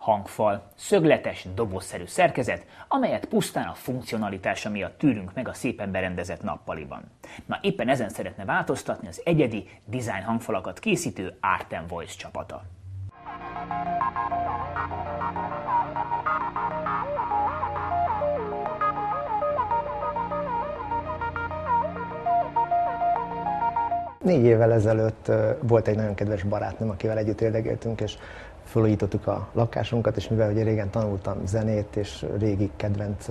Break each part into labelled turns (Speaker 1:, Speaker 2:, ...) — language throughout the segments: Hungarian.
Speaker 1: hangfal, szögletes, dobozszerű szerkezet, amelyet pusztán a funkcionalitása miatt tűrünk meg a szépen berendezett nappaliban. Na éppen ezen szeretne változtatni az egyedi design hangfalakat készítő Artem Voice csapata.
Speaker 2: Négy évvel ezelőtt volt egy nagyon kedves barátnőm, akivel együtt érdekéltünk, és felújítottuk a lakásunkat, és mivel ugye régen tanultam zenét, és régi kedvenc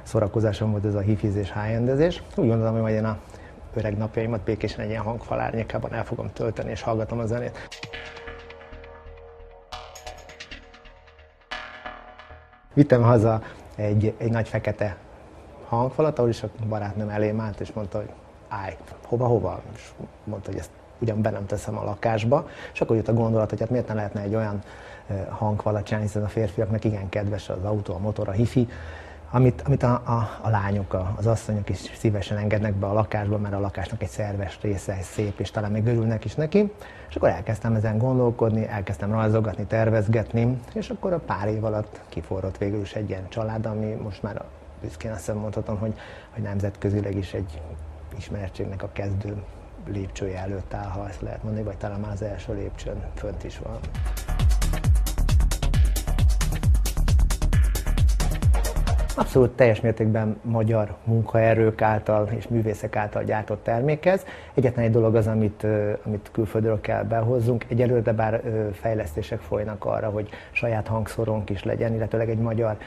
Speaker 2: szórakozásom volt ez a hifizés, high-endezés, úgy gondolom, hogy majd én a öreg napjaimat békésen egy ilyen hangfal árnyékában el fogom tölteni, és hallgatom a zenét. Vittem haza egy nagy fekete hangfalat, ahol is a barátnőm elém állt, és mondta, hogy állj, hova? És mondta, hogy ezt ugyan be nem teszem a lakásba, és akkor jött a gondolat, hogy hát miért ne lehetne egy olyan hangfalat csinálni, hiszen a férfiaknak igen kedves az autó, a motor, a hifi, amit a lányok, az asszonyok is szívesen engednek be a lakásba, mert a lakásnak egy szerves része, szép, és talán még örülnek is neki. És akkor elkezdtem ezen gondolkodni, elkezdtem rajzolgatni, tervezgetni, és akkor a pár év alatt kiforrott végül is egy ilyen család, ami most már büszkén azt mondhatom, hogy nemzetközileg is egy ismertségnek a kezdő lépcsője előtt áll, ha ezt lehet mondani, vagy talán már az első lépcsőn fönt is van. Abszolút teljes mértékben magyar munkaerők által és művészek által gyártott termék ez. Egyetlen egy dolog az, amit külföldről kell behozzunk. Egyelőre, de bár fejlesztések folynak arra, hogy saját hangszórónk is legyen, illetőleg egy magyar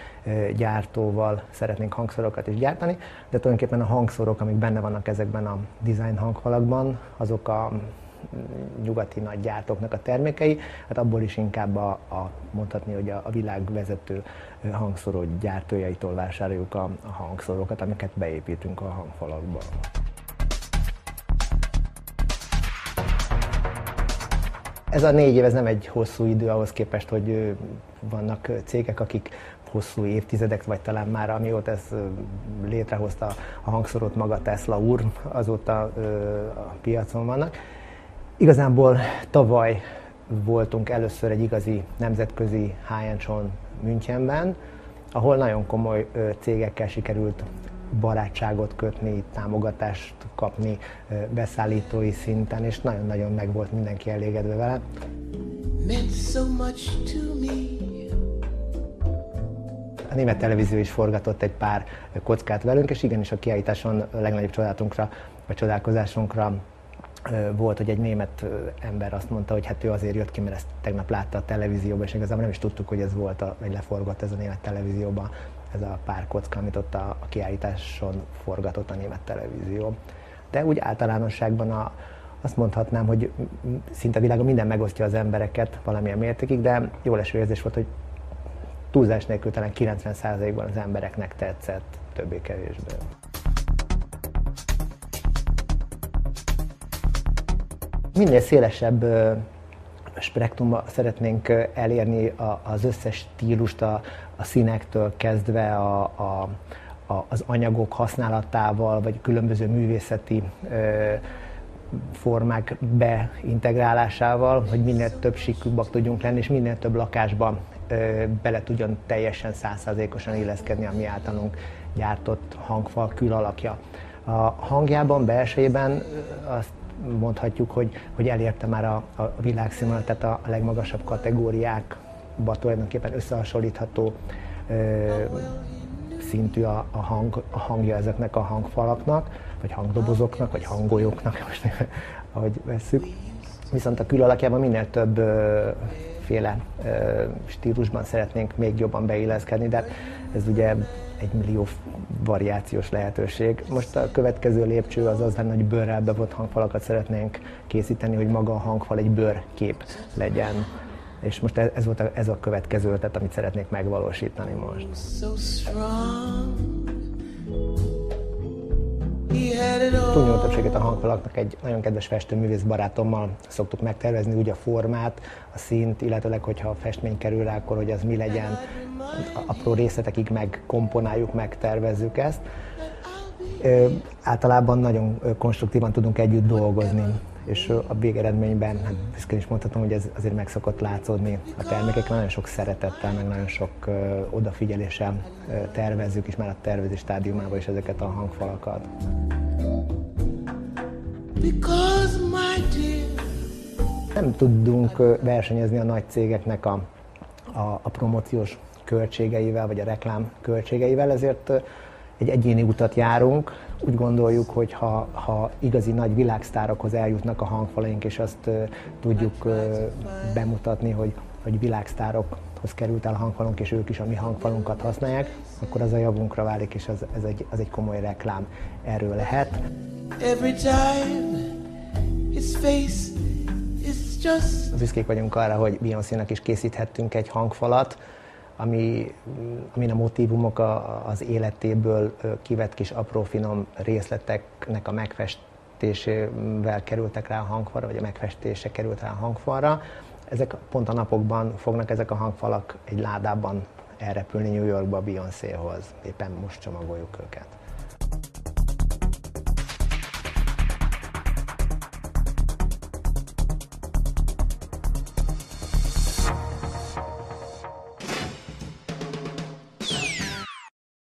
Speaker 2: gyártóval szeretnénk hangszórókat is gyártani, de tulajdonképpen a hangszórók, amik benne vannak ezekben a design hangfalakban, azok a nyugati nagy gyártóknak a termékei, hát abból is inkább mondhatni, hogy a világ vezető hangszóró gyártójaitól vásároljuk a hangszórókat, amiket beépítünk a hangfalakba. Ez a 4 év, ez nem egy hosszú idő ahhoz képest, hogy vannak cégek, akik hosszú évtizedek, vagy talán már amióta ez létrehozta a hangszórót maga Tesla úr, azóta a piacon vannak. Igazából tavaly voltunk először egy igazi nemzetközi high-end show-n Münchenben, ahol nagyon komoly cégekkel sikerült barátságot kötni, támogatást kapni beszállítói szinten, és nagyon-nagyon meg volt mindenki elégedve vele. A német televízió is forgatott egy pár kockát velünk, és igenis a kiállításon a legnagyobb csodálatunkra, vagy csodálkozásunkra volt, hogy egy német ember azt mondta, hogy hát ő azért jött ki, mert ezt tegnap látta a televízióban, és igazából nem is tudtuk, hogy ez volt, vagy leforgott ez a német televízióban, ez a pár kocka, amit ott a kiállításon forgatott a német televízió. De úgy általánosságban azt mondhatnám, hogy szinte a világon minden megosztja az embereket valamilyen mértékig, de jól eső érzés volt, hogy túlzás nélkül talán 90%-ban az embereknek tetszett, többé-kevésbé. Minél szélesebb spektrumban szeretnénk elérni az összes stílust, a színektől kezdve az anyagok használatával, vagy különböző művészeti formák beintegrálásával, hogy minél több síkúbbak tudjunk lenni, és minél több lakásba bele tudjon teljesen 100%-osan illeszkedni a mi általunk gyártott hangfal külalakja. A hangjában, belsejében azt mondhatjuk, hogy elérte már a világszínvonalat, tehát a legmagasabb kategóriákba tulajdonképpen összehasonlítható szintű a hangja ezeknek a hangfalaknak, vagy hangdobozoknak, vagy hangolyoknak, most ahogy vesszük. Viszont a külalakjában minél több féle stílusban szeretnénk még jobban beilleszkedni, de ez ugye 1 millió variációs lehetőség. Most a következő lépcső az lenne, hogy bőrrel bevont hangfalakat szeretnénk készíteni, hogy maga a hangfal egy bőrkép legyen. És most ez a következő ötlet, amit szeretnék megvalósítani most. Túlnyomó többséget a hangfalaknak egy nagyon kedves festőművész barátommal szoktuk megtervezni úgy a formát, a színt, illetőleg, hogyha a festmény kerül rá, akkor hogy az mi legyen, apró részletekig megkomponáljuk, megtervezzük ezt. Általában nagyon konstruktívan tudunk együtt dolgozni. és a végeredményben, hát büszkén is mondhatom, hogy ez azért meg szokott látszódni a termékekkel, nagyon sok szeretettel, meg nagyon sok odafigyeléssel tervezzük, és már a tervezés stádiumában is ezeket a hangfalakat. Nem tudunk versenyezni a nagy cégeknek a promóciós költségeivel, vagy a reklám költségeivel, ezért egy egyéni utat járunk. Úgy gondoljuk, hogy ha igazi nagy világsztárokhoz eljutnak a hangfalaink, és azt tudjuk bemutatni, hogy világsztárokhoz került el a hangfalunk, és ők is a mi hangfalunkat használják, akkor az a javunkra válik, és az egy komoly reklám erről lehet. Büszkék vagyunk arra, hogy Beyoncénak is készíthettünk egy hangfalat, amin a motívumok az életéből kivett kis apró finom részleteknek a megfestésével kerültek rá a hangfalra, vagy a megfestése került rá a hangfalra. Ezek pont a napokban fognak ezek a hangfalak egy ládában elrepülni New Yorkba Beyoncéhoz. Éppen most csomagoljuk őket.